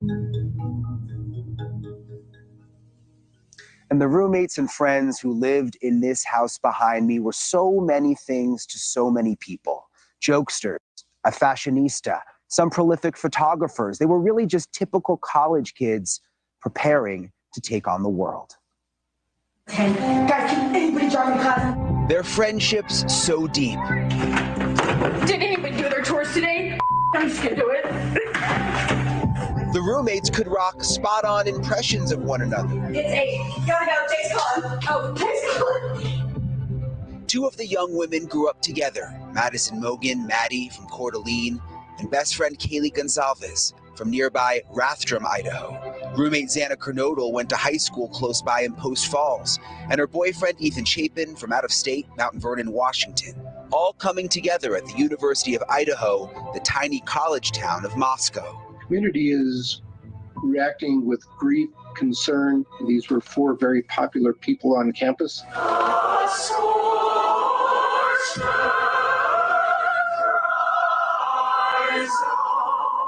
And the roommates and friends who lived in this house behind me were so many things to so many people. Jokesters, a fashionista, some prolific photographers. They were really just typical college kids preparing to take on the world. Guys, can anybody join me, class? Their friendships so deep. Did anybody do their chores today? I'm just gonna do it. The roommates could rock spot-on impressions of one another. It's 8. Gotta go. Jake's calling. Oh, Jake's calling. Two of the young women grew up together. Madison Mogan, Maddie from Coeur d'Alene, and best friend Kaylee Gonzalez from nearby Rathdrum, Idaho. Roommate Xana Kernodle went to high school close by in Post Falls, and her boyfriend Ethan Chapin from out of state, Mount Vernon, Washington. All coming together at the University of Idaho, the tiny college town of Moscow. The community is reacting with grief, concern. These were 4 very popular people on campus.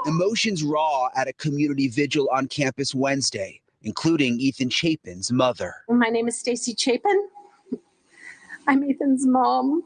Emotions raw at a community vigil on campus Wednesday, including Ethan Chapin's mother. My name is Stacy Chapin. I'm Ethan's mom.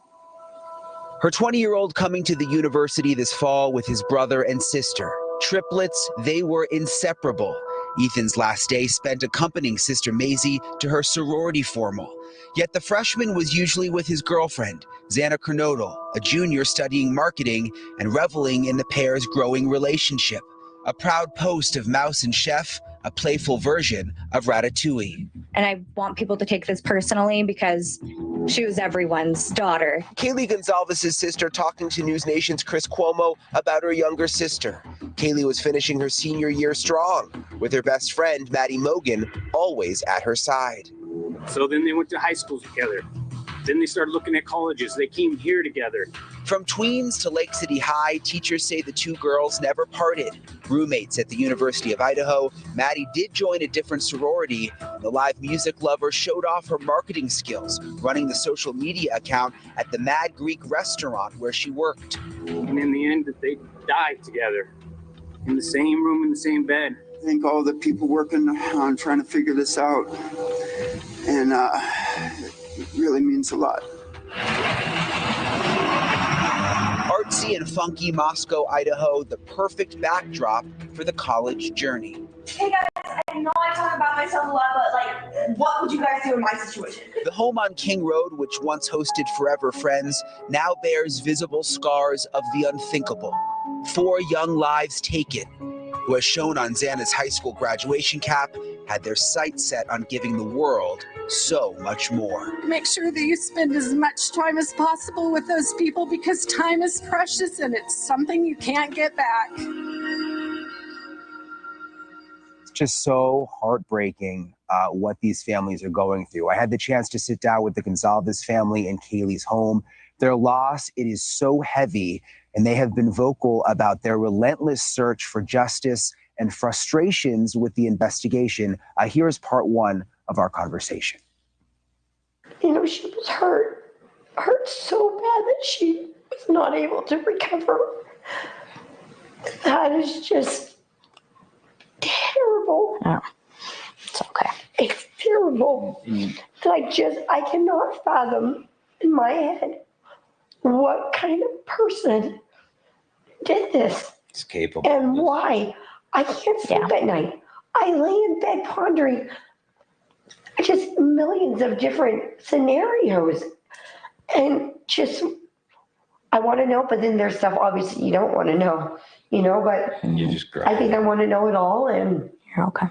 Her 20-year-old coming to the university this fall with his brother and sister. Triplets, they were inseparable. Ethan's last day spent accompanying Sister Maisie to her sorority formal. Yet the freshman was usually with his girlfriend, Xana Kernodle, a junior studying marketing and reveling in the pair's growing relationship. A proud post of Mouse and Chef, a playful version of Ratatouille. And I want people to take this personally because she was everyone's daughter. Kaylee Gonzalez's sister talking to News Nation's Chris Cuomo about her younger sister. Kaylee was finishing her senior year strong, with her best friend, Maddie Mogan, always at her side. So then they went to high school together. Then they started looking at colleges. They came here together. From tweens to Lake City High, teachers say the two girls never parted. Roommates at the University of Idaho, Maddie did join a different sorority. The live music lover showed off her marketing skills, running the social media account at the Mad Greek restaurant where she worked. And in the end, they died together in the same room, in the same bed. Thank all the people working on trying to figure this out. And it really means a lot. Artsy and funky Moscow, Idaho, the perfect backdrop for the college journey. Hey guys, I know I talk about myself a lot, but like, what would you guys do in my situation? The home on King Road, which once hosted Forever Friends, now bears visible scars of the unthinkable. 4 young lives taken, who, as shown on Xana's high school graduation cap, had their sights set on giving the world so much more. Make sure that you spend as much time as possible with those people because time is precious and it's something you can't get back. It's just so heartbreaking what these families are going through. I had the chance to sit down with the Gonzalez family in Kaylee's home. Their loss, it is so heavy, and they have been vocal about their relentless search for justice and frustrations with the investigation. Here's part 1 of our conversation. You know, she was hurt so bad that she was not able to recover. That is just terrible. Oh, it's okay. It's terrible. I cannot fathom in my head what kind of person did this. It's capable. And why. I can't sleep at night. I lay in bed pondering just millions of different scenarios. And just, I want to know, but then there's stuff obviously you don't want to know, you know, but you just cry. I think I want to know it all. And You're okay.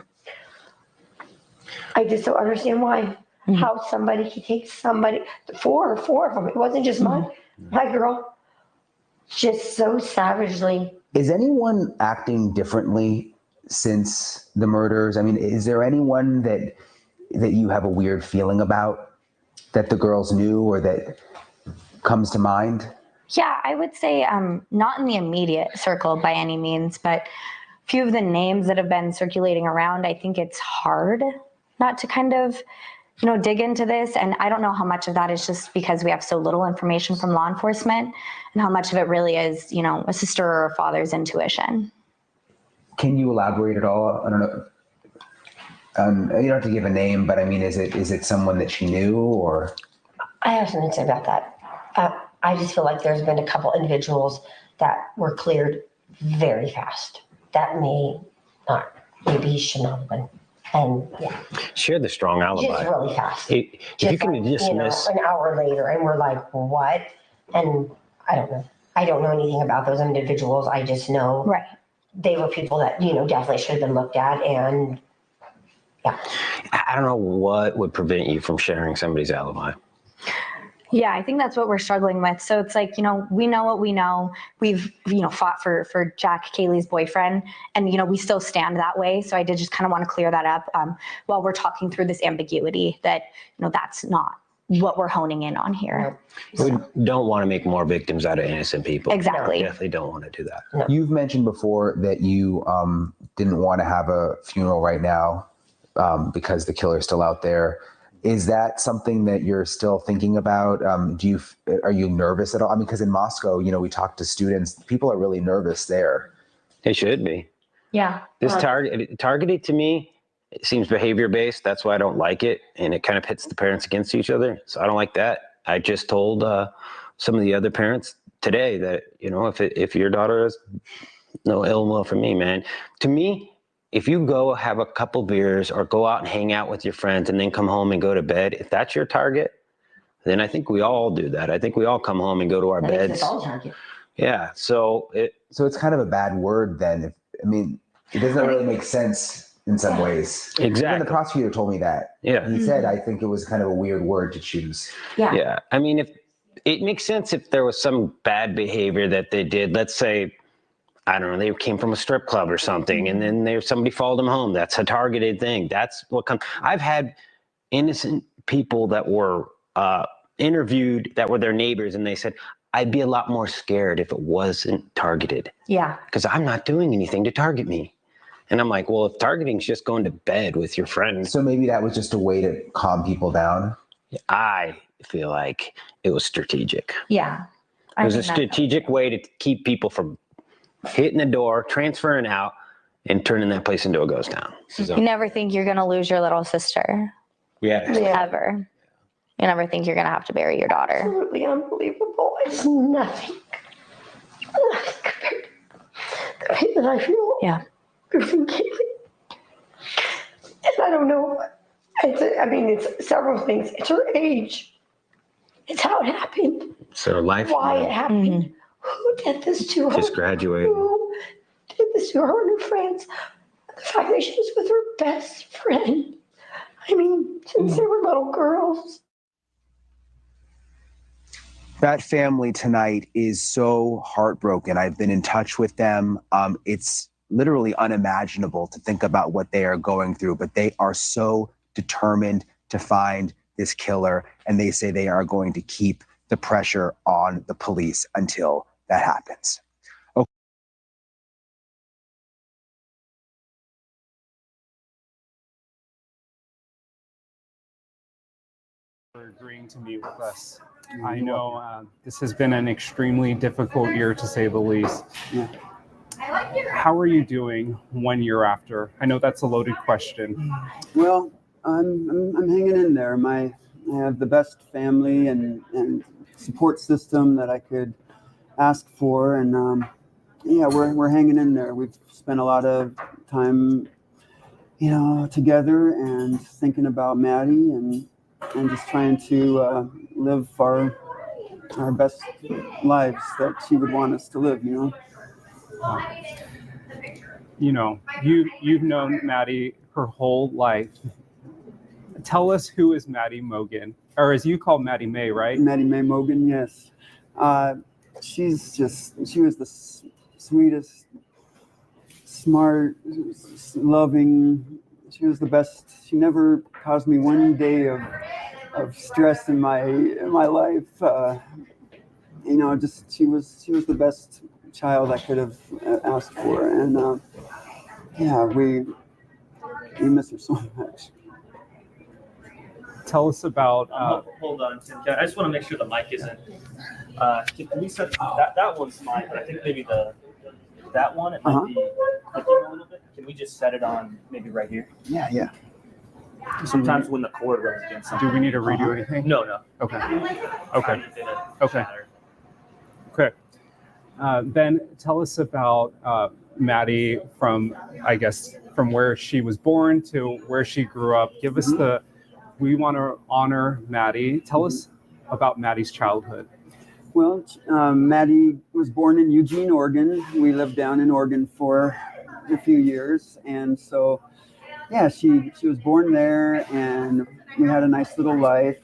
I just don't understand why, how somebody can take somebody, four of them. It wasn't just my girl, just so savagely. Is anyone acting differently since the murders? I mean, is there anyone that you have a weird feeling about that the girls knew or that comes to mind? Yeah, I would say not in the immediate circle by any means, but a few of the names that have been circulating around, I think it's hard not to kind of, you know, dig into this. And I don't know how much of that is just because we have so little information from law enforcement and how much of it really is, you know, a sister or a father's intuition. Can you elaborate at all? I don't know. You don't have to give a name, but I mean, is it someone that she knew, or? I have something to say about that. I just feel like there's been a couple individuals that were cleared very fast. That may not, maybe he should not have been. And yeah. She had the strong alibi. Just really fast. If you can dismiss. An hour later, and we're like, what? And I don't know. I don't know anything about those individuals. I just know they were people that, definitely should have been looked at. And yeah. I don't know what would prevent you from sharing somebody's alibi. Yeah, I think that's what we're struggling with. So it's like, we know what we know. We've, fought for Jack, Kaylee's boyfriend, and, we still stand that way. So I did just kind of want to clear that up while we're talking through this ambiguity that, that's not what we're honing in on here. We don't want to make more victims out of innocent people. Exactly. We definitely don't want to do that. No. You've mentioned before that you didn't want to have a funeral right now because the killer's still out there. Is that something that you're still thinking about? Are you nervous at all? I mean, because in Moscow, we talked to students. People are really nervous there. They should be. Yeah. This targeted to me, it seems behavior based. That's why I don't like it, and it kind of pits the parents against each other. So I don't like that. I just told some of the other parents today that if your daughter has no ill will for me, man. To me, if you go have a couple beers or go out and hang out with your friends and then come home and go to bed, if that's your target, then I think we all do that. I think we all come home and go to our beds. It's all target. Yeah. So it's kind of a bad word then. It doesn't really make sense in some ways. Exactly. Even the prosecutor told me that. Yeah. He said, I think it was kind of a weird word to choose. Yeah. Yeah. I mean, if it makes sense if there was some bad behavior that they did, let's say, I don't know, they came from a strip club or something, and then somebody followed them home. That's a targeted thing. That's what comes. I've had innocent people that were interviewed that were their neighbors, and they said, I'd be a lot more scared if it wasn't targeted. Yeah. Because I'm not doing anything to target me. And I'm like, well, if targeting is just going to bed with your friends. So maybe that was just a way to calm people down? I feel like it was strategic. Yeah. It was a strategic way to keep people from hitting the door, transferring out, and turning that place into a ghost town. So, you never think you're going to lose your little sister. Yeah. Ever. You never think you're going to have to bury your daughter. Absolutely unbelievable. It's nothing compared to the pain that I feel. Yeah. Losing Kaylee. And I don't know. It's several things. It's her age. It's how it happened. So life. Why it happened. Mm-hmm. Who did this to her? Just graduated. Who did this to her and her friends? The fact that she was with her best friend. Since they were little girls. That family tonight is so heartbroken. I've been in touch with them. It's literally unimaginable to think about what they are going through, but they are so determined to find this killer, and they say they are going to keep the pressure on the police until that happens. Okay. For agreeing to meet with us. I know this has been an extremely difficult year, to say the least. Yeah. How are you doing 1 year after? I know that's a loaded question. Well, I'm hanging in there. I have the best family and support system that I could ask for, and we're hanging in there. We've spent a lot of time, together and thinking about Maddie and just trying to live our best lives that she would want us to live. You've known Maddie her whole life. Tell us, who is Maddie Mogan, or as you call Maddie May, right? Maddie May Mogan, yes. She was the sweetest, smart, loving. She was the best. She never caused me one day of stress in my life. She was the best child I could have asked for, and we miss her so much. Tell us about. Hold on, Tim. I just want to make sure the mic isn't. Can we set that one's mine, but I think maybe that one, it might be clicking a little bit. Can we just set it on maybe right here? Yeah. Sometimes when the cord runs against something. Do we need to redo anything? No. Okay. Ben, tell us about Maddie from where she was born to where she grew up. Give us we want to honor Maddie. Tell us about Maddie's childhood. Well, Maddie was born in Eugene, Oregon. We lived down in Oregon for a few years. And so, yeah, she was born there, and we had a nice little life,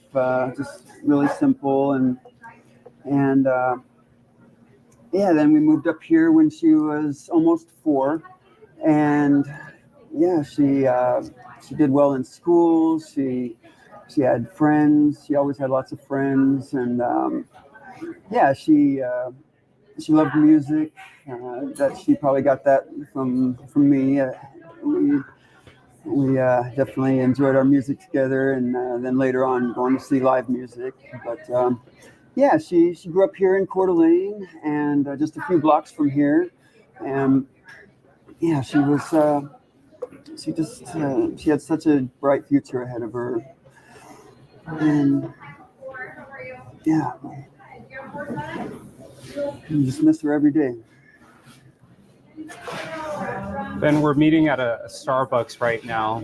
just really simple. And then we moved up here when she was almost 4. And yeah, she did well in school. She had friends. She always had lots of friends. And she loved music. That she probably got that from me. We definitely enjoyed our music together, and then later on going to see live music. But she grew up here in Coeur d'Alene, and just a few blocks from here. And yeah, she had such a bright future ahead of her. And yeah, you just miss her every day. Ben, we're meeting at a Starbucks right now.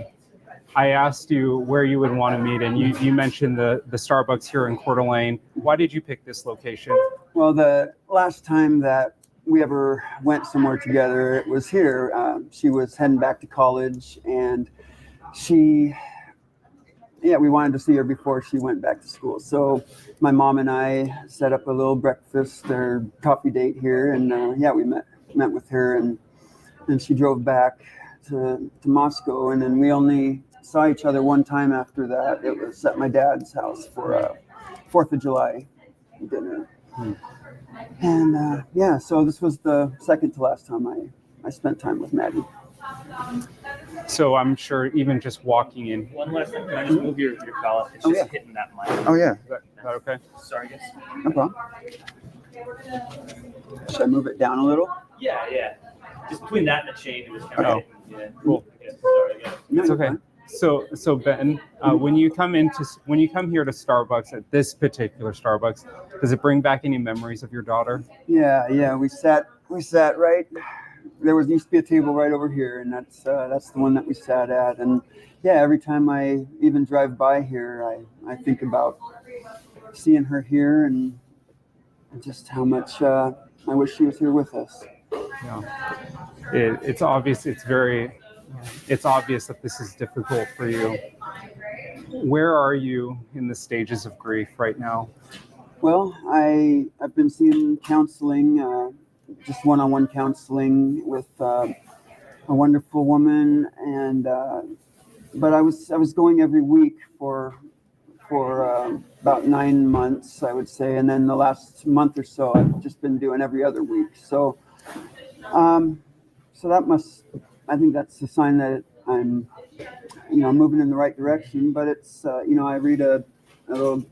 I asked you where you would want to meet, and you mentioned the Starbucks here in Coeur d'Alene. Why did you pick this location? Well, the last time that we ever went somewhere together, it was here. She was heading back to college, and we wanted to see her before she went back to school. So my mom and I set up a little breakfast or coffee date here, and we met with her, and she drove back to Moscow, and then we only saw each other one time after that. It was at my dad's house for a 4th of July dinner. And so this was the second to last time I spent time with Maddie. So I'm sure even just walking in. One last thing. Can I just move your ballot? It's just hitting that mic. Oh, yeah. Is that okay? Sorry, guys. No problem. Should I move it down a little? Yeah. Just between that and the chain, it was kind of hitting. Yeah. Cool. Yeah, sorry, guys. It's okay. So Ben, when you come here to Starbucks, at this particular Starbucks, does it bring back any memories of your daughter? Yeah. We sat right. There used to be a table right over here, and that's the one that we sat at. And yeah, every time I even drive by here, I think about seeing her here and just how much I wish she was here with us. Yeah. It's obvious. It's obvious that this is difficult for you. Where are you in the stages of grief right now? Well, I've been seeing counseling, just one-on-one counseling with a wonderful woman, and but I was going every week for about 9 months, I would say, and then the last month or so I've just been doing every other week. So I think that's a sign that I'm moving in the right direction. But it's I read a little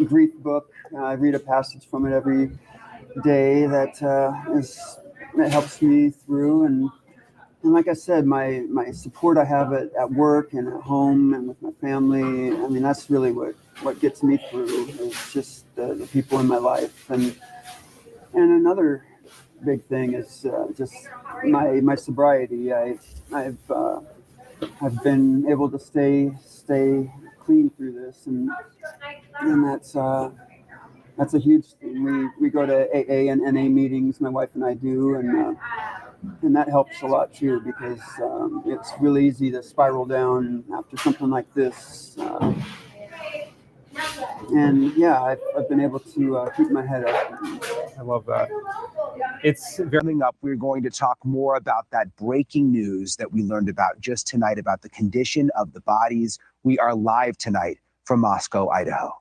grief book. I read a passage from it every day that helps me through. And like I said, my support I have at work and at home and with my family. I mean, that's really what gets me through. It's just the people in my life. And another big thing is just my sobriety. I've been able to stay clean through this, and that's a huge thing. We go to AA and NA meetings, my wife and I do, and that helps a lot too, because it's really easy to spiral down after something like this. And yeah, I've been able to keep my head up. I love that. Coming up, we're going to talk more about that breaking news that we learned about just tonight about the condition of the bodies. We are live tonight from Moscow, Idaho.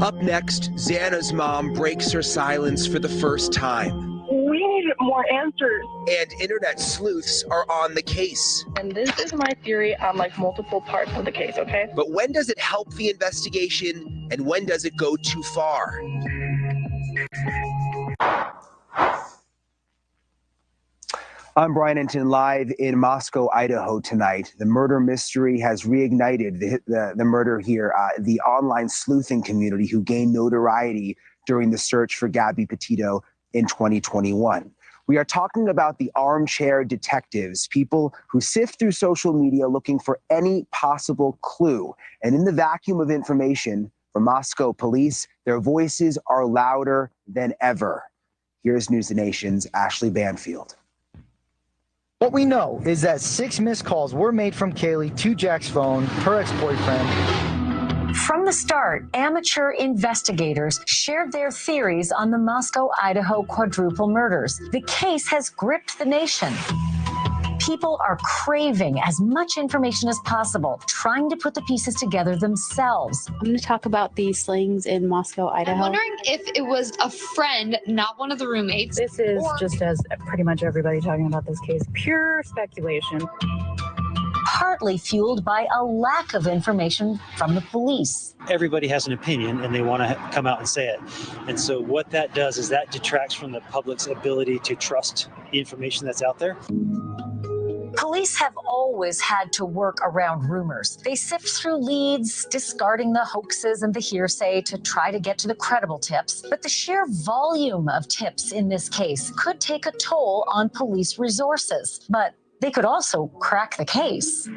Up next, Xana's mom breaks her silence for the first time. We need more answers. And internet sleuths are on the case. And this is my theory on multiple parts of the case, okay? But when does it help the investigation, and when does it go too far? I'm Brian Enton, live in Moscow, Idaho tonight. The murder mystery has reignited the murder here. The online sleuthing community who gained notoriety during the search for Gabby Petito in 2021. We are talking about the armchair detectives, people who sift through social media looking for any possible clue. And in the vacuum of information from Moscow police, their voices are louder than ever. Here's News the Nation's Ashley Banfield. What we know is that 6 missed calls were made from Kaylee to Jack's phone, her ex-boyfriend. From the start, amateur investigators shared their theories on the Moscow, Idaho quadruple murders. The case has gripped the nation. People are craving as much information as possible, trying to put the pieces together themselves. I'm going to talk about the slayings in Moscow, Idaho. I'm wondering if it was a friend, not one of the roommates. This is just as pretty much everybody talking about this case, pure speculation. Partly fueled by a lack of information from the police. Everybody has an opinion and they want to come out and say it. And so what that does is that detracts from the public's ability to trust the information that's out there. Police have always had to work around rumors. They sift through leads, discarding the hoaxes and the hearsay to try to get to the credible tips. But the sheer volume of tips in this case could take a toll on police resources. But they could also crack the case.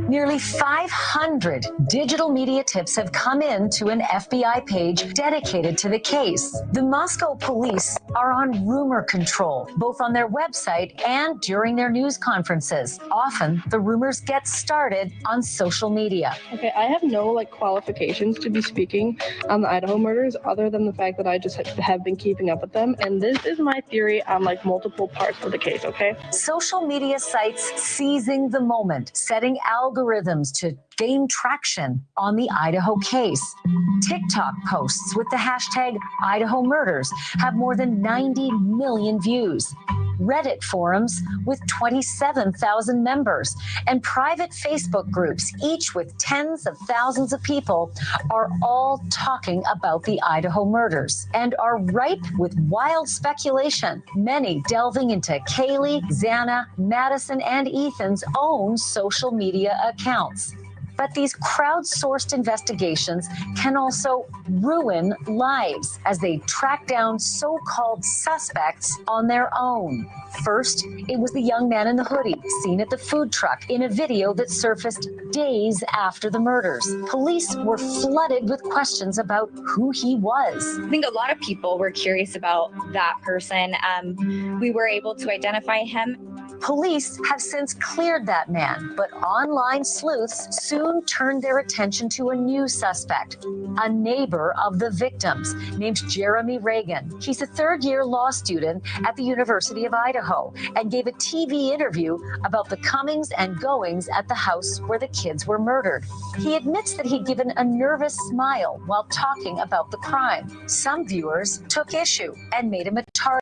Nearly 500 digital media tips have come in to an FBI page dedicated to the case. The Moscow police are on rumor control, both on their website and during their news conferences. Often, the rumors get started on social media. Okay, I have no qualifications to be speaking on the Idaho murders other than the fact that I just have been keeping up with them. And this is my theory on multiple parts of the case, okay? Social media sites seizing the moment, setting algorithms to gain traction on the Idaho case. TikTok posts with the hashtag Idaho murders have more than 90 million views. Reddit forums with 27,000 members, and private Facebook groups, each with tens of thousands of people, are all talking about the Idaho murders and are ripe with wild speculation, many delving into Kaylee, Xana, Madison, and Ethan's own social media accounts. But these crowdsourced investigations can also ruin lives as they track down so-called suspects on their own. First, it was the young man in the hoodie seen at the food truck in a video that surfaced days after the murders. Police were flooded with questions about who he was. I think a lot of people were curious about that person. We were able to identify him. Police have since cleared that man, but online sleuths soon turned their attention to a new suspect, a neighbor of the victims named Jeremy Reagan. He's a third-year law student at the University of Idaho and gave a TV interview about the comings and goings at the house where the kids were murdered. He admits that he'd given a nervous smile while talking about the crime. Some viewers took issue and made him a target.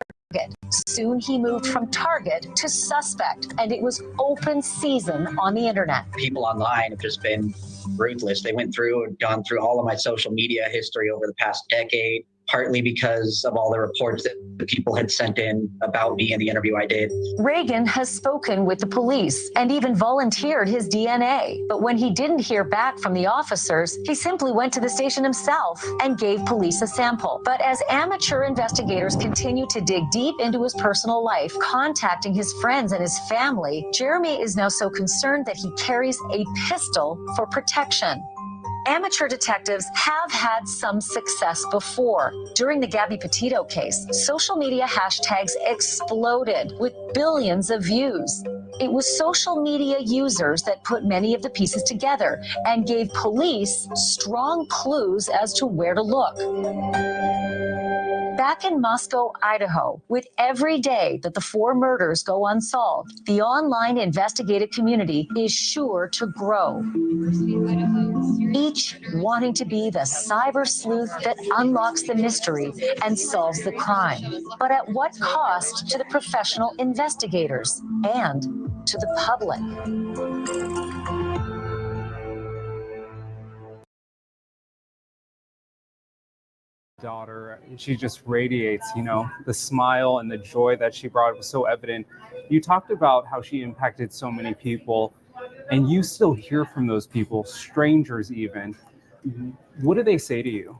Soon he moved from target to suspect, and it was open season on the internet. People online have just been ruthless. They went through and gone through all of my social media history over the past decade, partly because of all the reports that the people had sent in about me in the interview I did. Reagan has spoken with the police and even volunteered his DNA. But when he didn't hear back from the officers, he simply went to the station himself and gave police a sample. But as amateur investigators continue to dig deep into his personal life, contacting his friends and his family, Jeremy is now so concerned that he carries a pistol for protection. Amateur detectives have had some success before. During the Gabby Petito case, social media hashtags exploded with billions of views. It was social media users that put many of the pieces together and gave police strong clues as to where to look. Back in Moscow, Idaho, with every day that the 4 murders go unsolved, the online investigative community is sure to grow. Each wanting to be the cyber sleuth that unlocks the mystery and solves the crime. But at what cost to the professional investigators and to the public? daughter, she just radiates, the smile and the joy that she brought was so evident. You talked about how she impacted so many people, and you still hear from those people, strangers even. What do they say to you?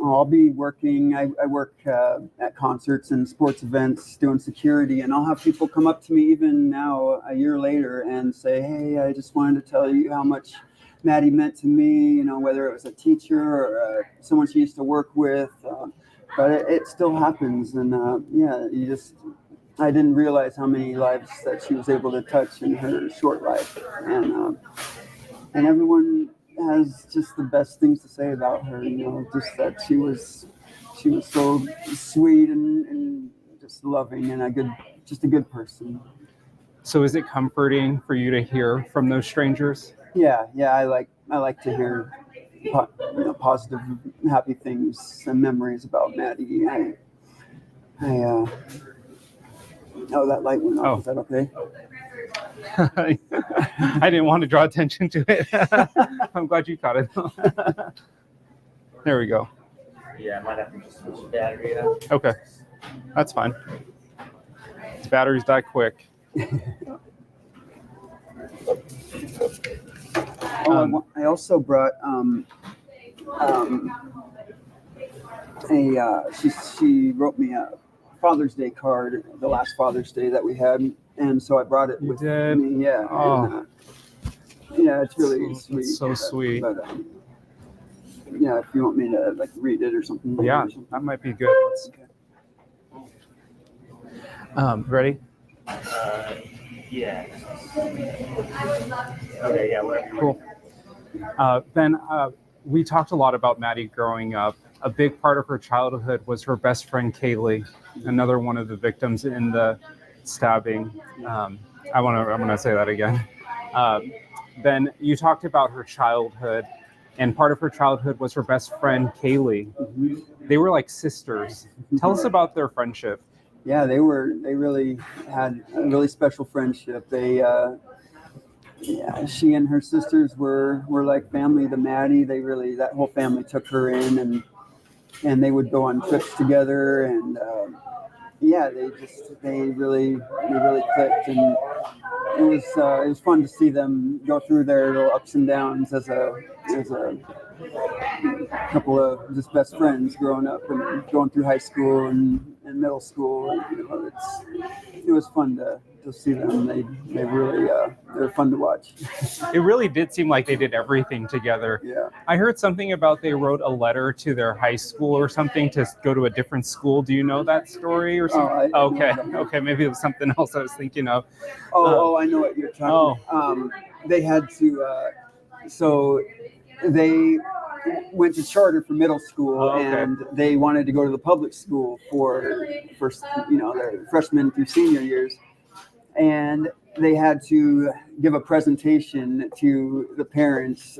I'll be working. I work at concerts and sports events doing security, and I'll have people come up to me even now, a year later, and say, "Hey, I just wanted to tell you how much Maddie meant to me, whether it was a teacher or someone she used to work with, but it still happens." And I didn't realize how many lives that she was able to touch in her short life. And everyone has just the best things to say about her, just that she was so sweet and just loving and a good person. So is it comforting for you to hear from those strangers? Yeah, I like to hear positive, happy things and memories about Maddie. That light went off. Oh. Is that okay? I didn't want to draw attention to it. I'm glad you caught it. There we go. Yeah, I might have to just switch the battery out. Okay, that's fine. These batteries die quick. I also brought she wrote me a Father's Day card, the last Father's Day that we had, and so I brought it with me. Yeah. Oh. And, it's really sweet. It's so sweet. But if you want me to read it or something. Yeah, that might be good. Okay. Ready? Yeah. Okay, yeah, whatever. Cool. Ben, we talked a lot about Maddie growing up. A big part of her childhood was her best friend, Kaylee, another one of the victims in the stabbing. I'm going to say that again. Ben, you talked about her childhood, and part of her childhood was her best friend, Kaylee. They were like sisters. Tell us about their friendship. Yeah, they really had a really special friendship. She and her sisters were like family to Maddie. That whole family took her in, and they would go on trips together, and they really clicked, and it was fun to see them go through their little ups and downs as a couple of just best friends growing up and going through high school and middle school. And, it was fun to see them. They really they're fun to watch. It really did seem like they did everything together. Yeah. I heard something about they wrote a letter to their high school or something to go to a different school. Do you know that story or something? Okay, maybe it was something else I was thinking of. I know what you're talking about. They had to so they went to charter for middle school, and they wanted to go to the public school for their freshman through senior years, and they had to give a presentation to the parents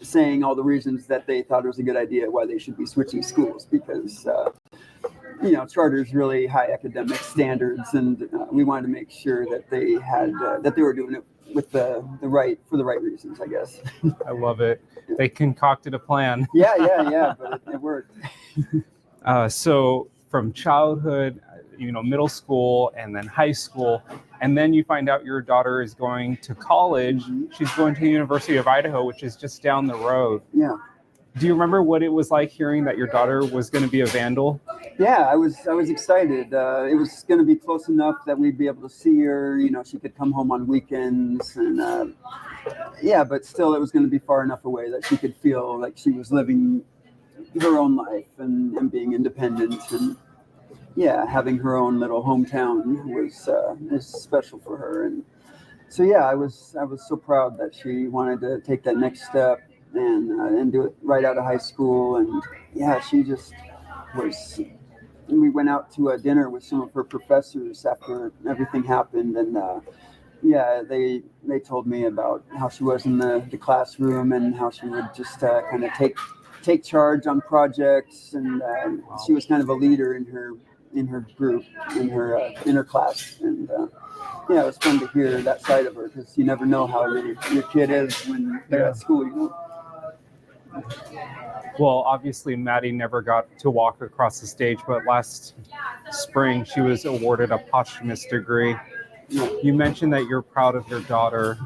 saying all the reasons that they thought it was a good idea why they should be switching schools, because charter is really high academic standards, and we wanted to make sure that they had that they were doing it with for the right reasons, I guess. I love it. They concocted a plan. Yeah, but it worked. So from childhood, middle school, and then high school, and then you find out your daughter is going to college. She's going to the University of Idaho, which is just down the road. Yeah. Do you remember what it was like hearing that your daughter was going to be a vandal? Yeah, I was excited. It was going to be close enough that we'd be able to see her. She could come home on weekends, and but still, it was going to be far enough away that she could feel like she was living her own life and being independent, and having her own little hometown was special for her. And so I was so proud that she wanted to take that next step and do it right out of high school. And she just was. We went out to a dinner with some of her professors after everything happened, and they told me about how she was in the classroom and how she would just kind of take charge on projects, and she was kind of a leader in her group, in her class. And it was fun to hear that side of her, because you never know how your kid is when they're at school. Well, obviously, Maddie never got to walk across the stage, but last spring she was awarded a posthumous degree. You mentioned that you're proud of your daughter.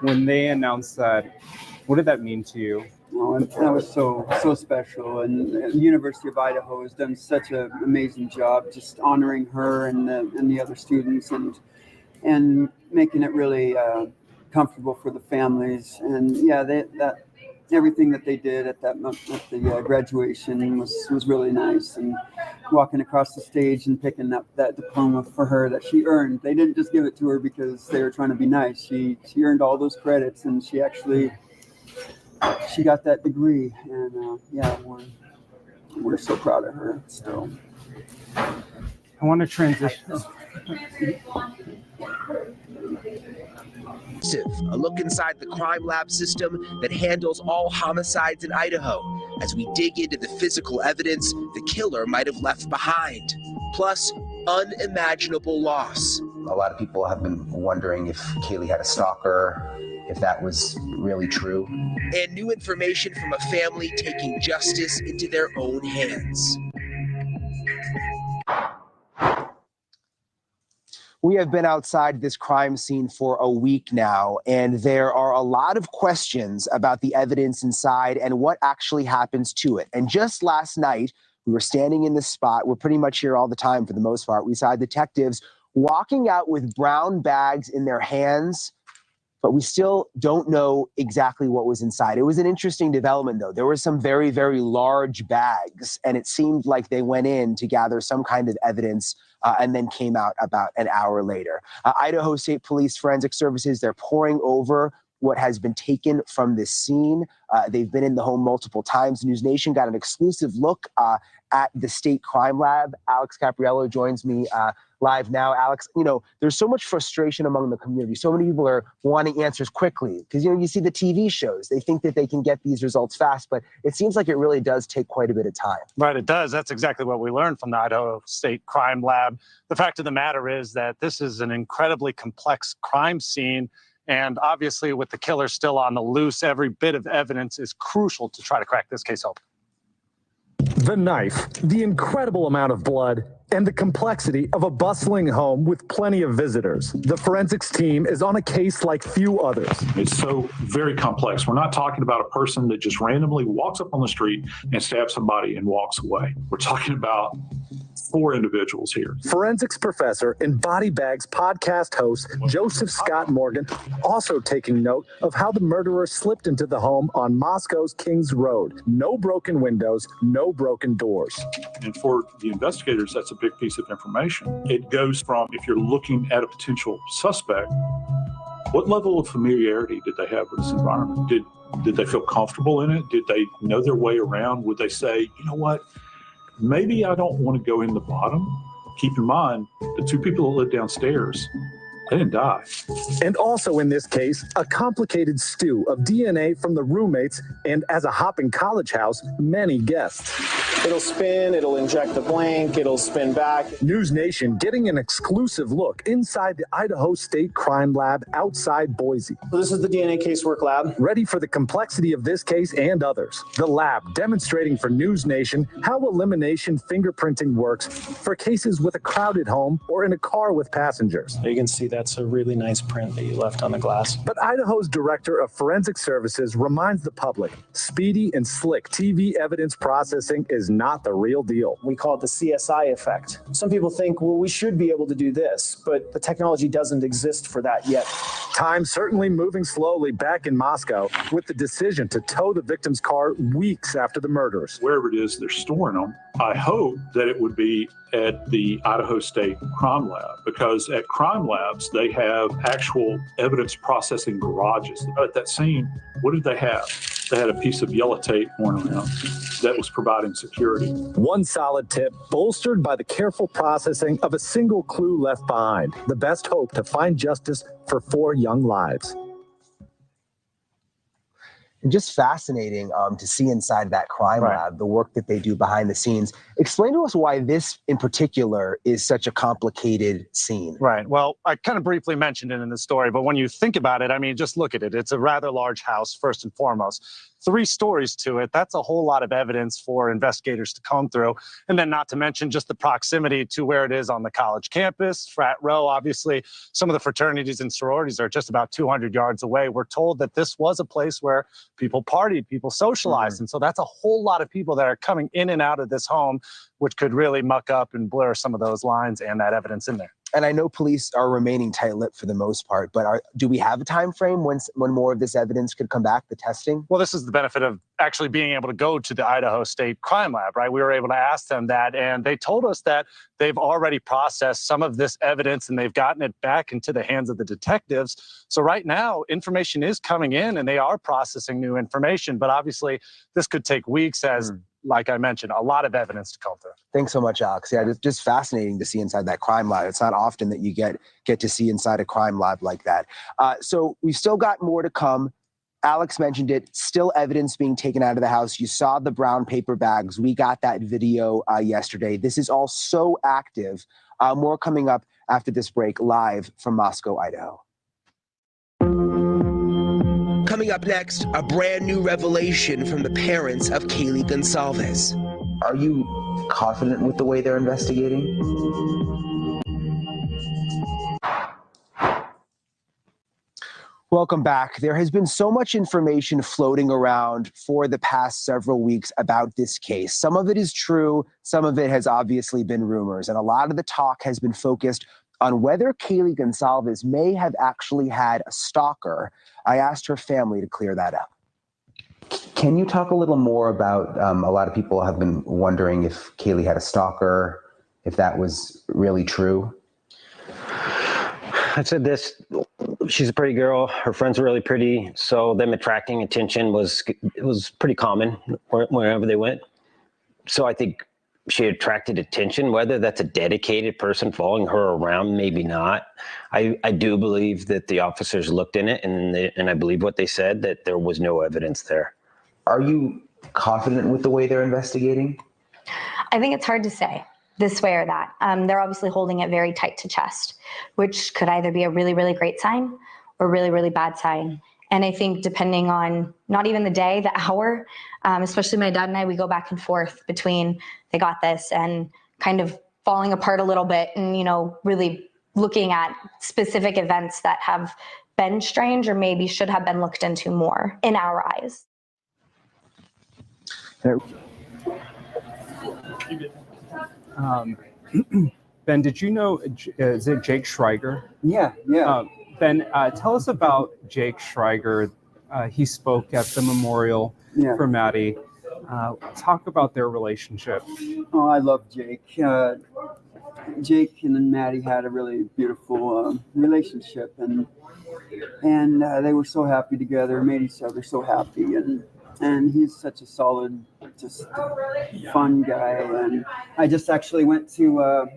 When they announced that, what did that mean to you? Oh, and that was so special, and the University of Idaho has done such an amazing job just honoring her and the other students, and making it really comfortable for the families. And yeah, that everything that they did at the graduation was really nice. And walking across the stage and picking up that diploma for her that she earned. They didn't just give it to her because they were trying to be nice. She earned all those credits, and she got that degree. And yeah, we're so proud of her. So I want to transition. A look inside the crime lab system that handles all homicides in Idaho as we dig into the physical evidence the killer might have left behind, plus unimaginable loss. A lot of people have been wondering if Kaylee had a stalker, if that was really true. And new information from a family taking justice into their own hands. We have been outside this crime scene for a week now, and there are a lot of questions about the evidence inside and what actually happens to it. And just last night, we were standing in this spot. We're pretty much here all the time for the most part. We saw detectives walking out with brown bags in their hands, but we still don't know exactly what was inside. It was an interesting development, though. There were some very, very large bags, and it seemed like they went in to gather some kind of evidence and then came out about an hour later. Idaho State Police Forensic Services, they're pouring over what has been taken from this scene. They've been in the home multiple times. News Nation got an exclusive look at the state crime lab. Alex Capriello joins me live now. Alex, there's so much frustration among the community. So many people are wanting answers quickly because, you see the TV shows. They think that they can get these results fast, but it seems like it really does take quite a bit of time. Right, it does. That's exactly what we learned from the Idaho State Crime Lab. The fact of the matter is that this is an incredibly complex crime scene. And obviously, with the killer still on the loose, every bit of evidence is crucial to try to crack this case open. The knife, the incredible amount of blood, and the complexity of a bustling home with plenty of visitors. The forensics team is on a case like few others. It's so very complex. We're not talking about a person that just randomly walks up on the street and stabs somebody and walks away. We're talking about 4 individuals here. Forensics professor and Body Bags podcast host Joseph Scott Morgan also taking note of how the murderer slipped into the home on Moscow's Kings Road. No broken windows, no broken doors. And for the investigators, that's a big piece of information. It goes from, if you're looking at a potential suspect, what level of familiarity did they have with this environment? Did they feel comfortable in it? Did they know their way around? Would they say, you know what? Maybe I don't want to go in the bottom. Keep in mind, the 2 people that live downstairs, they didn't die. And also in this case, a complicated stew of DNA from the roommates and, as a hopping college house, many guests. It'll spin, it'll inject the blank, it'll spin back. News Nation getting an exclusive look inside the Idaho State Crime Lab outside Boise. So this is the DNA casework lab. Ready for the complexity of this case and others. The lab demonstrating for News Nation how elimination fingerprinting works for cases with a crowded home or in a car with passengers. You can see that's a really nice print that you left on the glass. But Idaho's Director of Forensic Services reminds the public, speedy and slick TV evidence processing is not the real deal. We call it the CSI effect. Some people think, well, we should be able to do this, but the technology doesn't exist for that yet. Time certainly moving slowly back in Moscow with the decision to tow the victim's car weeks after the murders. Wherever it is they're storing them, I hope that it would be at the Idaho State Crime Lab, because at crime labs, they have actual evidence processing garages. At that scene, what did they have? They had a piece of yellow tape worn around that was providing security. One solid tip, bolstered by the careful processing of a single clue left behind. The best hope to find justice for 4 young lives. And just fascinating to see inside that crime lab, the work that they do behind the scenes. Explain to us why this in particular is such a complicated scene. Right. Well, I kind of briefly mentioned it in the story, but when you think about it, I mean, just look at it. It's a rather large house, first and foremost. 3 stories to it. That's a whole lot of evidence for investigators to comb through. And then not to mention just the proximity to where it is on the college campus, frat row. Obviously, some of the fraternities and sororities are just about 200 yards away. We're told that this was a place where people partied, people socialized. And so that's a whole lot of people that are coming in and out of this home, which could really muck up and blur some of those lines and that evidence in there. And I know police are remaining tight-lipped for the most part, but do we have a time frame when more of this evidence could come back, the testing? Well, this is the benefit of actually being able to go to the Idaho State Crime Lab, right? We were able to ask them that, and they told us that they've already processed some of this evidence and they've gotten it back into the hands of the detectives. So right now, information is coming in and they are processing new information, but obviously this could take weeks as like I mentioned, a lot of evidence to come through. Thanks so much, Alex. Yeah, it's just fascinating to see inside that crime lab. It's not often that you get to see inside a crime lab like that. So we've still got more to come. Alex mentioned it, still evidence being taken out of the house. You saw the brown paper bags. We got that video yesterday. This is all so active. More coming up after this break, live from Moscow, Idaho. Coming up next, a brand new revelation from the parents of Kaylee Gonsalves. Are you confident with the way they're investigating? Welcome back. There has been so much information floating around for the past several weeks about this case. Some of it is true. Some of it has obviously been rumors. And a lot of the talk has been focused on whether Kaylee Gonsalves may have actually had a stalker. I asked her family to clear that up. Can you talk a little more about, a lot of people have been wondering if Kaylee had a stalker, if that was really true? I said this, she's a pretty girl. Her friends are really pretty. So them attracting attention was pretty common wherever they went. So I think she attracted attention, whether that's a dedicated person following her around, maybe not. I do believe that the officers looked in it and I believe what they said, that there was no evidence there. Are you confident with the way they're investigating? I think it's hard to say this way or that. They're obviously holding it very tight to chest, which could either be a really, really great sign or really, really bad sign. And I think depending on not even the day, the hour, especially my dad and I, we go back and forth between they got this and kind of falling apart a little bit and, really looking at specific events that have been strange or maybe should have been looked into more in our eyes. Ben, did you know, is it Jake Schreiger? Yeah. Ben, tell us about Jake Schreiger. He spoke at the memorial for Maddie. Talk about their relationship. Oh, I love Jake. Jake and Maddie had a really beautiful relationship, and they were so happy together, made each other so happy, and he's such a solid, just fun guy. And I just actually went to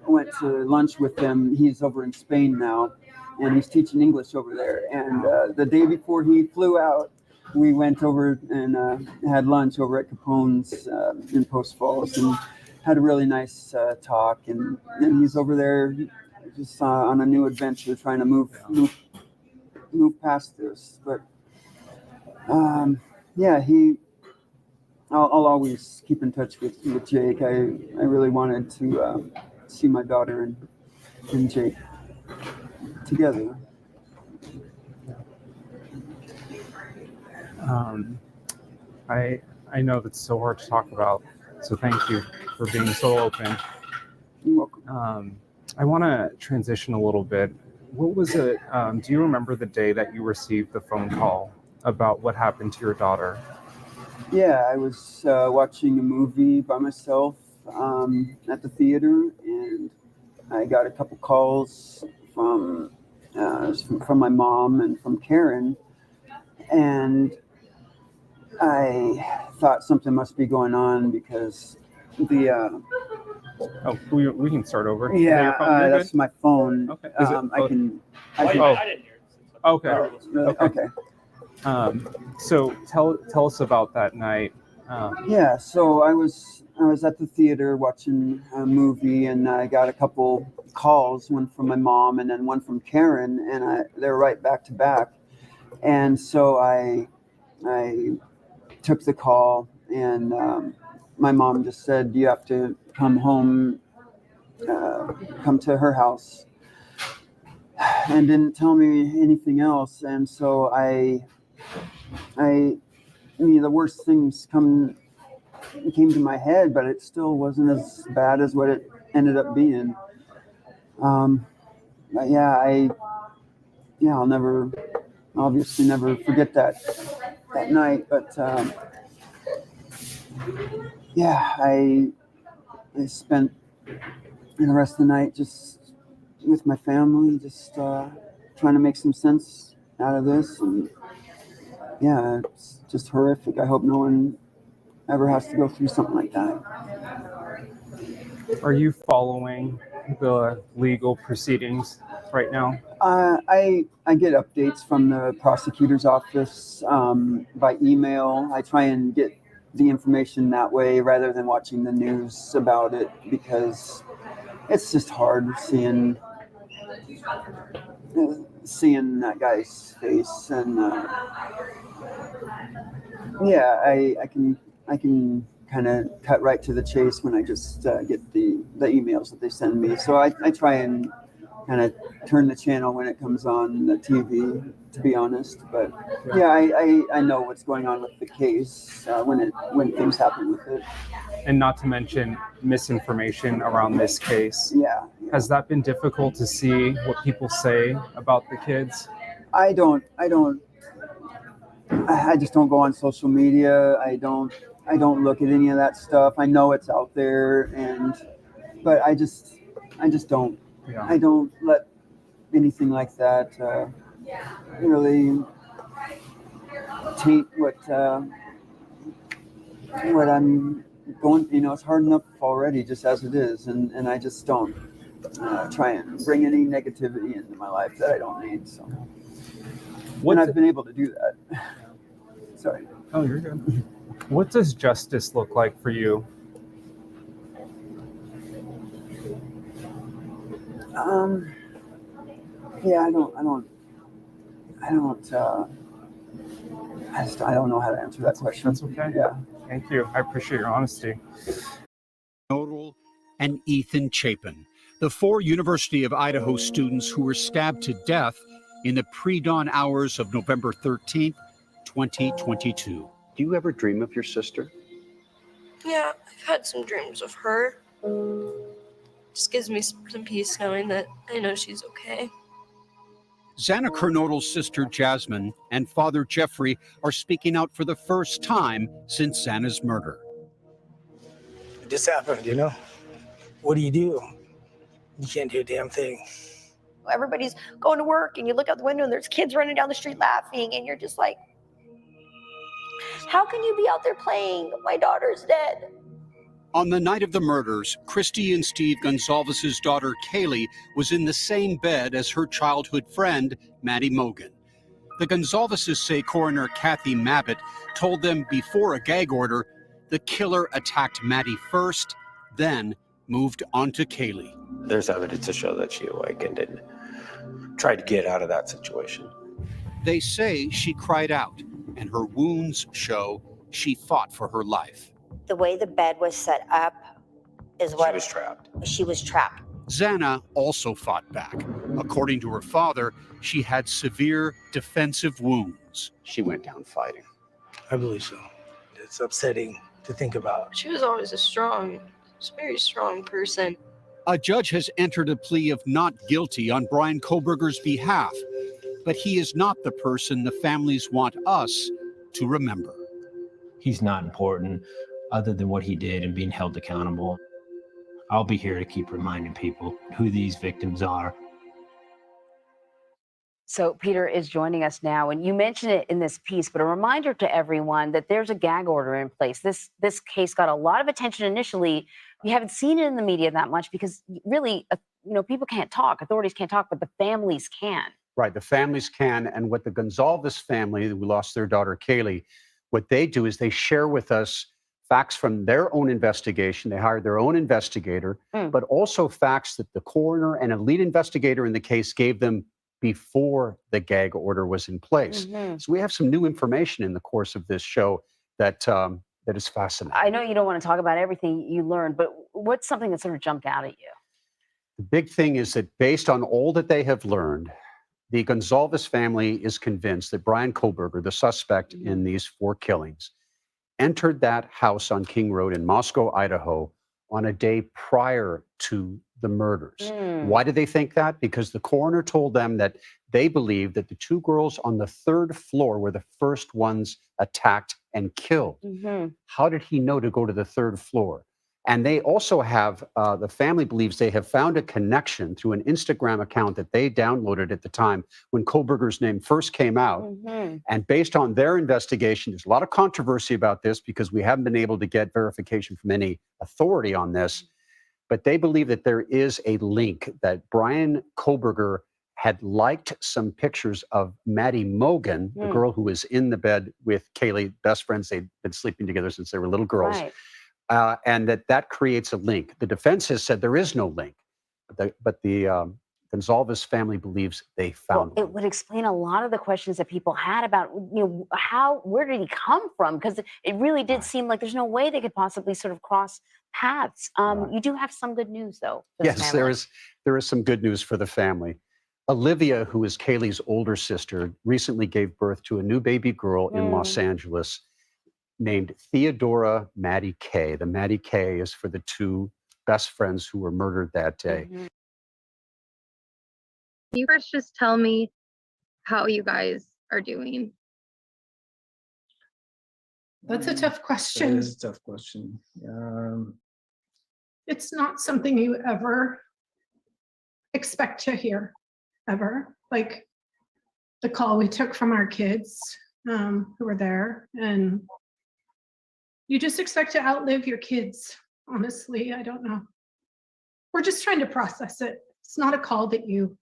lunch with him. He's over in Spain now, and he's teaching English over there. And the day before he flew out, we went over and had lunch over at Capone's in Post Falls and had a really nice talk. And he's over there just on a new adventure, trying to move past this. But I'll always keep in touch with Jake. I really wanted to see my daughter and Jake together. I know that's so hard to talk about, so thank you for being so open. You're welcome. I want to transition a little bit. What was it? Do you remember the day that you received the phone call about what happened to your daughter? Yeah, I was watching a movie by myself at the theater, and I got a couple calls from my mom and from Karen, and I thought something must be going on because the we can start over. Yeah, that's my phone. Okay. I can. I didn't hear it. Okay. So tell us about that night. Yeah, so I was at the theater watching a movie, and I got a couple calls, one from my mom and then one from Karen, and they were right back to back. And so I took the call, and my mom just said, "You have to come home, come to her house," and didn't tell me anything else. And so I mean, the worst things came to my head, but it still wasn't as bad as what it ended up being. But yeah, I'll obviously never forget that night. But yeah, I spent the rest of the night just with my family, just trying to make some sense out of this. And yeah, it's just horrific. I hope no one ever has to go through something like that. Are you following the legal proceedings right now? I get updates from the prosecutor's office by email. I try and get the information that way rather than watching the news about it, because it's just hard seeing that guy's face. And yeah, I can kind of cut right to the chase when I just get the emails that they send me. So I try and kind of turn the channel when it comes on the TV, to be honest. But yeah, I know what's going on with the case when things happen with it. And not to mention misinformation around this case. Yeah. Has that been difficult to see what people say about the kids? I just don't go on social media. I don't look at any of that stuff. I know it's out there, but I just don't. Yeah. I don't let anything like that really taint what I'm going. It's hard enough already just as it is, and I just don't try and bring any negativity into my life that I don't need. So, and I've been able to do that. Sorry. Oh, you're good. What does justice look like for you? Yeah, I don't know how to answer that question. That's okay. Yeah. Thank you. I appreciate your honesty. Nodal and Ethan Chapin, the 4 University of Idaho students who were stabbed to death in the pre-dawn hours of November 13th, 2022. Do you ever dream of your sister? Yeah, I've had some dreams of her. Just gives me some peace knowing that I know she's okay. Xana Kernodal's sister Jasmine and father Jeffrey are speaking out for the first time since Xana's murder. This happened, What do? You can't do a damn thing. Everybody's going to work and you look out the window and there's kids running down the street laughing and you're just like, how can you be out there playing? My daughter's dead. On the night of the murders, Christy and Steve Gonzalez's daughter Kaylee was in the same bed as her childhood friend, Maddie Mogan. The Gonzalezes say coroner Kathy Mabbitt told them before a gag order, the killer attacked Maddie first, then moved on to Kaylee. There's evidence to show that she awakened and tried to get out of that situation. They say she cried out, and her wounds show she fought for her life. The way the bed was set up is what... She was trapped. She was trapped. Xana also fought back. According to her father, she had severe defensive wounds. She went down fighting. I believe so. It's upsetting to think about. She was always a very strong person. A judge has entered a plea of not guilty on Brian Kohberger's behalf, but he is not the person the families want us to remember. He's not important other than what he did and being held accountable. I'll be here to keep reminding people who these victims are. So Peter is joining us now, and you mentioned it in this piece, but a reminder to everyone that there's a gag order in place. This case got a lot of attention initially. We haven't seen it in the media that much because really, people can't talk. Authorities can't talk, but the families can. Right, the families can, and what the Gonzalez family, who lost their daughter Kaylee, what they do is they share with us facts from their own investigation. They hired their own investigator, but also facts that the coroner and a lead investigator in the case gave them before the gag order was in place. So we have some new information in the course of this show that that is fascinating. I know you don't want to talk about everything you learned, but what's something that sort of jumped out at you? The big thing is that based on all that they have learned, the Gonzalez family is convinced that Brian Koberger, the suspect in these 4 killings, entered that house on King Road in Moscow, Idaho, on a day prior to the murders. Why did they think that? Because the coroner told them that they believed that the 2 girls on the 3rd floor were the first ones attacked and killed. How did he know to go to the 3rd floor? And they also have, the family believes they have found a connection through an Instagram account that they downloaded at the time when Koberger's name first came out. And based on their investigation, there's a lot of controversy about this because we haven't been able to get verification from any authority on this. But they believe that there is a link, that Brian Koberger had liked some pictures of Maddie Mogen, the girl who was in the bed with Kaylee, best friends. They'd been sleeping together since they were little girls. And that creates a link. The defense has said there is no link, but the Gonzalez family believes they found one. It would explain a lot of the questions that people had about, where did he come from? Because it really did seem like there's no way they could possibly sort of cross paths. You do have some good news, though. For this Yes, family. there is some good news for the family. Olivia, who is Kaylee's older sister, recently gave birth to a new baby girl in Los Angeles named Theodora Maddie K. The Maddie K is for the 2 best friends who were murdered that day. Can you first just tell me how you guys are doing? That's a tough question. It is a tough question. It's not something you ever expect to hear, ever. Like the call we took from our kids who were there, and you just expect to outlive your kids. Honestly, I don't know. We're just trying to process it. It's not a call that you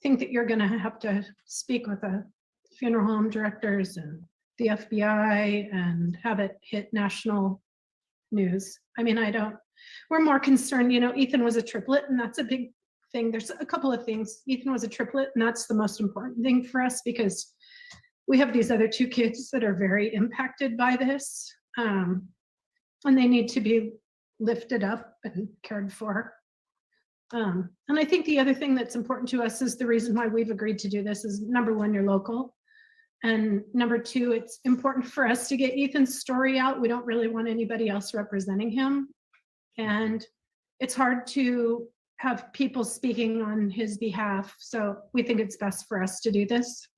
think that you're going to have to speak with the funeral home directors and the FBI and have it hit national news. I mean, we're more concerned, Ethan was a triplet, and that's a big thing. There's a couple of things. Ethan was a triplet, and that's the most important thing for us because we have these other 2 kids that are very impacted by this. And they need to be lifted up and cared for. And I think the other thing that's important to us is the reason why we've agreed to do this is, number 1, you're local. And number 2, it's important for us to get Ethan's story out. We don't really want anybody else representing him. And it's hard to have people speaking on his behalf. So we think it's best for us to do this.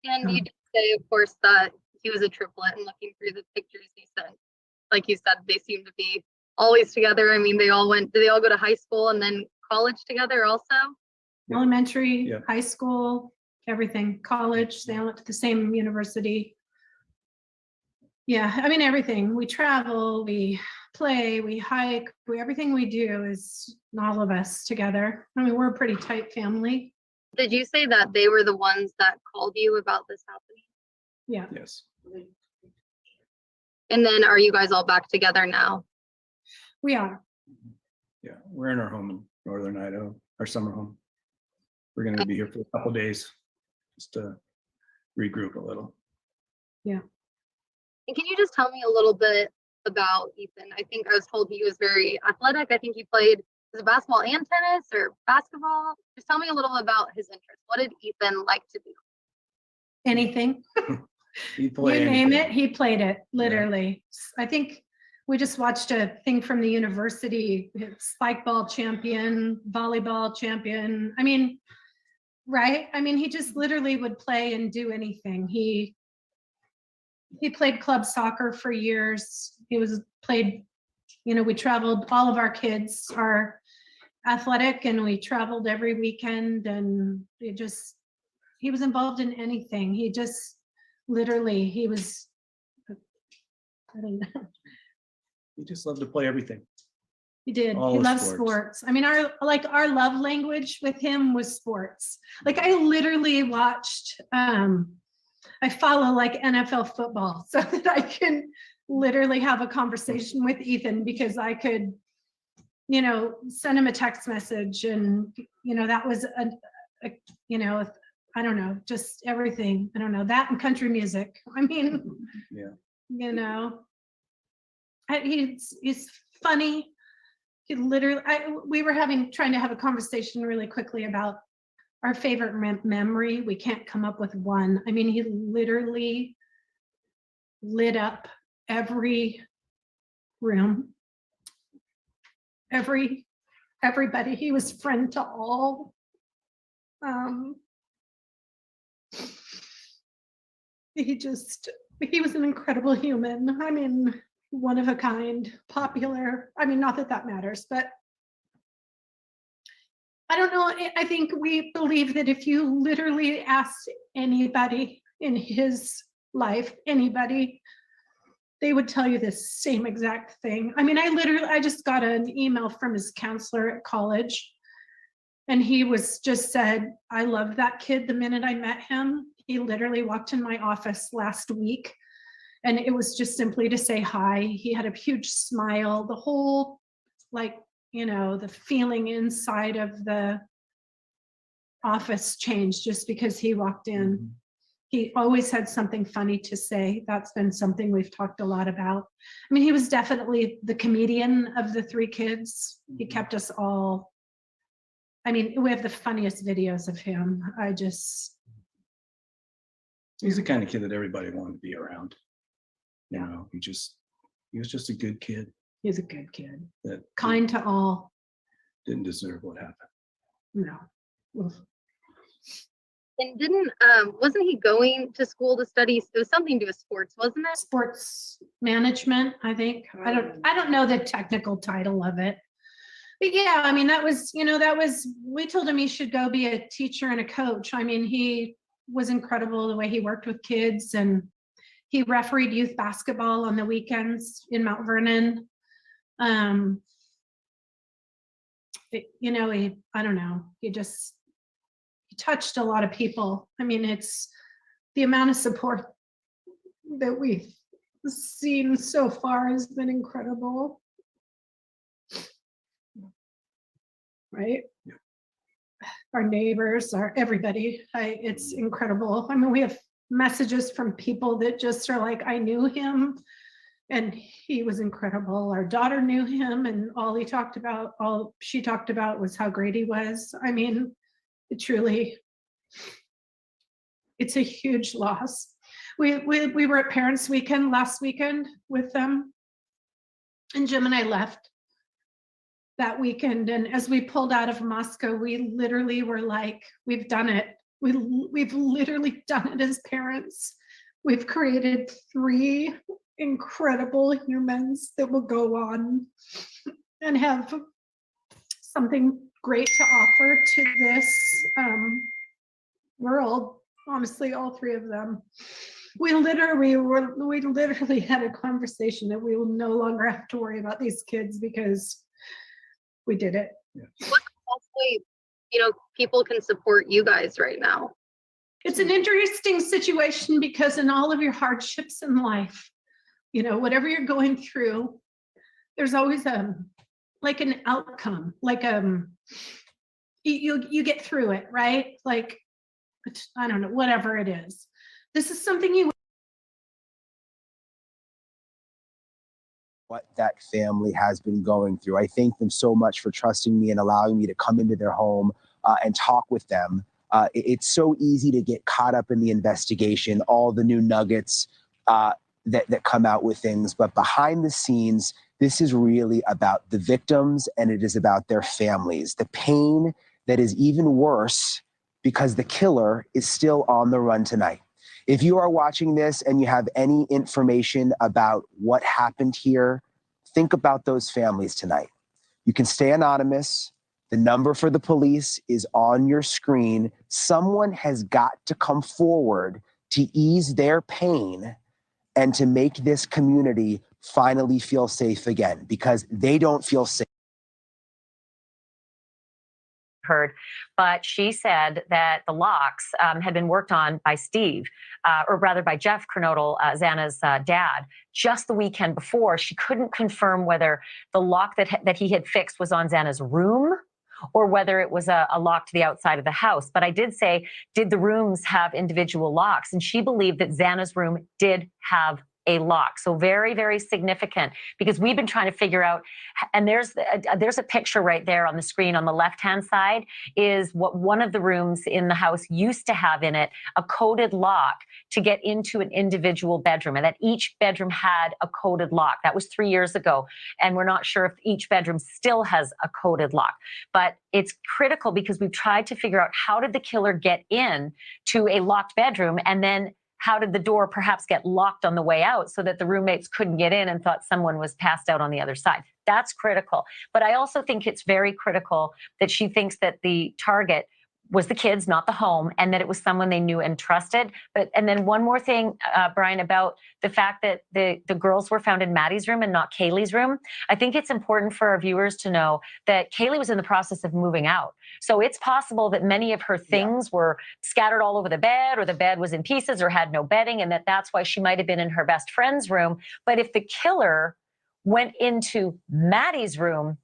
And you did say, of course, that he was a triplet, and looking through the pictures you sent, like you said, they seem to be always together. I mean, did they all go to high school and then college together also? Elementary, high school, everything, college, they all went to the same university. Yeah, I mean, everything. We travel, we play, we hike, everything we do is all of us together. I mean, we're a pretty tight family. Did you say that they were the ones that called you about this happening? Yeah. Yes. And then are you guys all back together now? We are. Yeah, we're in our home in northern Idaho, our summer home. We're going to be here for a couple days just to regroup a little. Yeah. And can you just tell me a little bit about Ethan? I think I was told he was very athletic. I think he played, was it basketball and tennis or basketball? Just tell me a little about his interests. What did Ethan like to do? Anything. You name it, he played it, literally. Yeah. I think we just watched a thing from the university, spike ball champion, volleyball champion. I mean, right? I mean, he just literally would play and do anything. He played club soccer for years. We traveled, all of our kids are athletic, and we traveled every weekend, and he was involved in anything. He just literally, he was, I don't know. He just loved to play everything. He did. He loved sports. I mean, our love language with him was sports. Like, I literally watched, I follow like NFL football so that I can literally have a conversation with Ethan, because I could, send him a text message, and, that was I don't know, just everything. I don't know, that and country music. I mean, Yeah. you know, he's funny. He literally, we were trying to have a conversation really quickly about our favorite memory. We can't come up with one. I mean, he literally lit up every room, everybody. He was friend to all. He was an incredible human. I mean, one of a kind, popular. I mean, not that that matters, but I don't know. I think we believe that if you literally asked anybody in his life, anybody, they would tell you the same exact thing. I mean, I just got an email from his counselor at college, and he just said, I loved that kid the minute I met him. He literally walked in my office last week, and it was just simply to say hi. He had a huge smile. The whole, like, you know, the feeling inside of the office changed just because he walked in. Mm-hmm. He always had something funny to say. That's been something we've talked a lot about. I mean, he was definitely the comedian of the three kids. He kept us all, I mean, we have the funniest videos of him. He's the kind of kid that everybody wanted to be around. You know, he was just a good kid. He's a good kid. That kind to all. Didn't deserve what happened. No. Oof. And wasn't he going to school to study? It was something to do with sports, wasn't it? Sports management, I think. I don't know the technical title of it. But yeah, I mean, we told him he should go be a teacher and a coach. I mean, he was incredible the way he worked with kids, and he refereed youth basketball on the weekends in Mount Vernon. I don't know. He touched a lot of people. I mean, it's the amount of support that we've seen so far has been incredible. Right? Yeah. Our neighbors, everybody, it's incredible. I mean, we have messages from people that just are like, I knew him and he was incredible. Our daughter knew him, and all she talked about was how great he was. I mean, it's a huge loss. We were at Parents Weekend last weekend with them, and Jim and I left that weekend, and as we pulled out of Moscow, we literally were like, we've done it. We've literally done it as parents. We've created 3 incredible humans that will go on and have something great to offer to this world. Honestly, all 3 of them. We literally had a conversation that we will no longer have to worry about these kids because we did it. What best way, people can support you guys right now? It's an interesting situation because in all of your hardships in life, whatever you're going through, there's always like an outcome, like you get through it, right? Like, I don't know, whatever it is. This is something what that family has been going through. I thank them so much for trusting me and allowing me to come into their home and talk with them. It's so easy to get caught up in the investigation, all the new nuggets that come out with things. But behind the scenes, this is really about the victims, and it is about their families. The pain that is even worse because the killer is still on the run tonight. If you are watching this and you have any information about what happened here, think about those families tonight. You can stay anonymous. The number for the police is on your screen. Someone has got to come forward to ease their pain and to make this community finally feel safe again, because they don't feel safe. Heard, but she said that the locks had been worked on by Steve, or rather by Jeff Kernodle, Xana's dad, just the weekend before. She couldn't confirm whether the lock that he had fixed was on Xana's room or whether it was a lock to the outside of the house. But I did say, did the rooms have individual locks? And she believed that Xana's room did have a lock. So very, very significant, because we've been trying to figure out, and there's a picture right there on the screen on the left-hand side is what one of the rooms in the house used to have in it, a coded lock to get into an individual bedroom, and that each bedroom had a coded lock. That was 3 years ago. And we're not sure if each bedroom still has a coded lock, but it's critical because we've tried to figure out, how did the killer get in to a locked bedroom, and then how did the door perhaps get locked on the way out so that the roommates couldn't get in and thought someone was passed out on the other side? That's critical. But I also think it's very critical that she thinks that the target was the kids, not the home, and that it was someone they knew and trusted. And then one more thing, Brian, about the fact that the girls were found in Maddie's room and not Kaylee's room. I think it's important for our viewers to know that Kaylee was in the process of moving out. So it's possible that many of her things were scattered all over the bed, or the bed was in pieces or had no bedding, and that's why she might have been in her best friend's room. But if the killer went into Maddie's room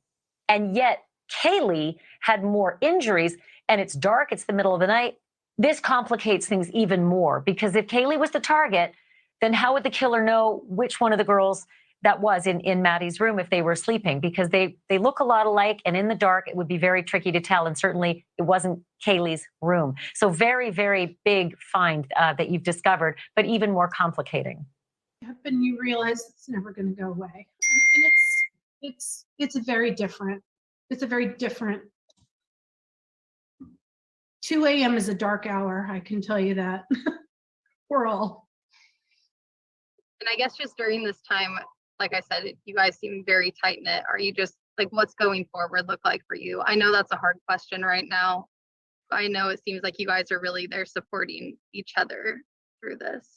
and yet Kaylee had more injuries, and it's dark, it's the middle of the night, this complicates things even more, because if Kaylee was the target, then how would the killer know which one of the girls that was in Maddie's room if they were sleeping? Because they look a lot alike, and in the dark, it would be very tricky to tell, and certainly it wasn't Kaylee's room. So very, very big find that you've discovered, but even more complicating. And you realize it's never going to go away. And it's a very different, it's a very different 2 a.m. is a dark hour, I can tell you that. We're all. And I guess just during this time, like I said, you guys seem very tight knit. Are you just like, what's going forward look like for you? I know that's a hard question right now. I know it seems like you guys are really there supporting each other through this.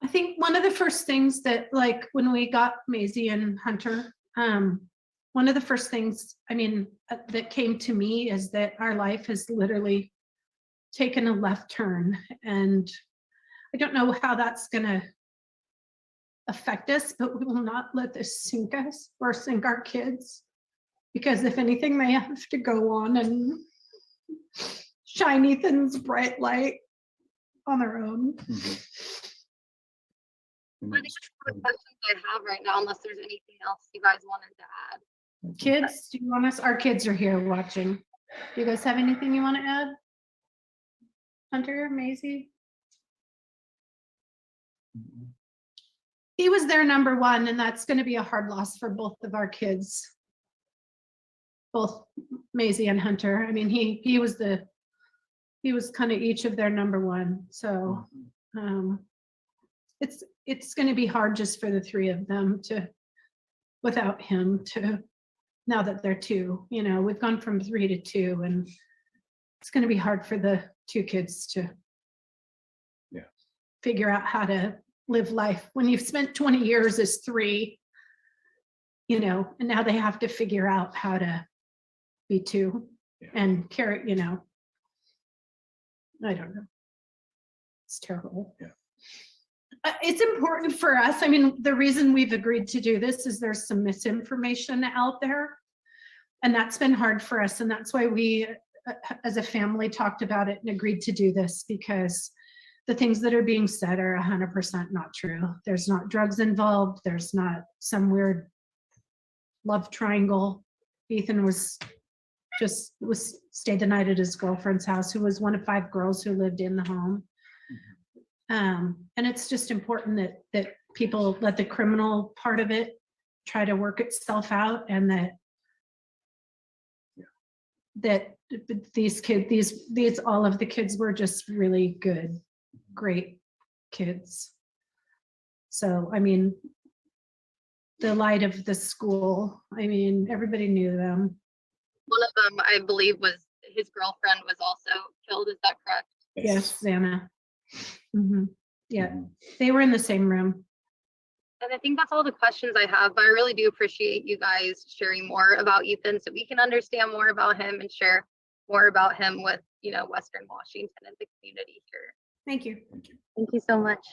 I think one of the first things that, like, when we got Maisie and Hunter, one of the first things, that came to me is that our life has literally taken a left turn, and I don't know how that's gonna affect us, but we will not let this sink us or sink our kids, because if anything, they have to go on and shine Ethan's bright light on their own. I think that's the questions I have right now, unless there's anything else you guys wanted to add. Kids, do you want us? Our kids are here watching. Do you guys have anything you want to add? Hunter, Maisie? He was their number one, and that's going to be a hard loss for both of our kids, both Maisie and Hunter. I mean, he was kind of each of their number one. So it's going to be hard just for the three of them without him now that they're two. We've gone from 3 to 2, and it's going to be hard for the 2 kids to figure out how to live life when you've spent 20 years as 3, and now they have to figure out how to be 2 and carry, I don't know. It's terrible. It's important for us. The reason we've agreed to do this is there's some misinformation out there, and that's been hard for us. And that's why we, as a family, talked about it and agreed to do this, because the things that are being said are 100% not true. There's not drugs involved. There's not some weird love triangle. Ethan stayed the night at his girlfriend's house, who was one of 5 girls who lived in the home. And it's just important that people let the criminal part of it try to work itself out, and that these kids, all of the kids were just really good, great kids. So, the light of the school, everybody knew them. One of them, I believe, was his girlfriend was also killed. Is that correct? Yes, Xana. Yeah, they were in the same room. And I think that's all the questions I have, but I really do appreciate you guys sharing more about Ethan so we can understand more about him and share more about him with, Western Washington and the community here. Thank you. Thank you so much.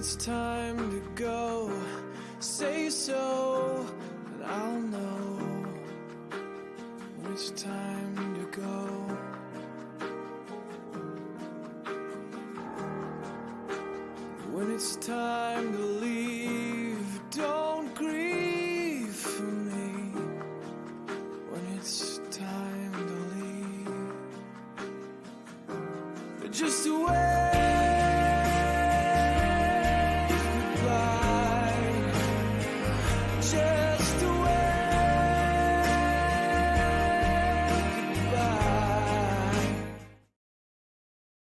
it's time to go, say so, and I'll know when it's time to go. When it's time to leave, don't grieve for me. When it's time to leave, just wait.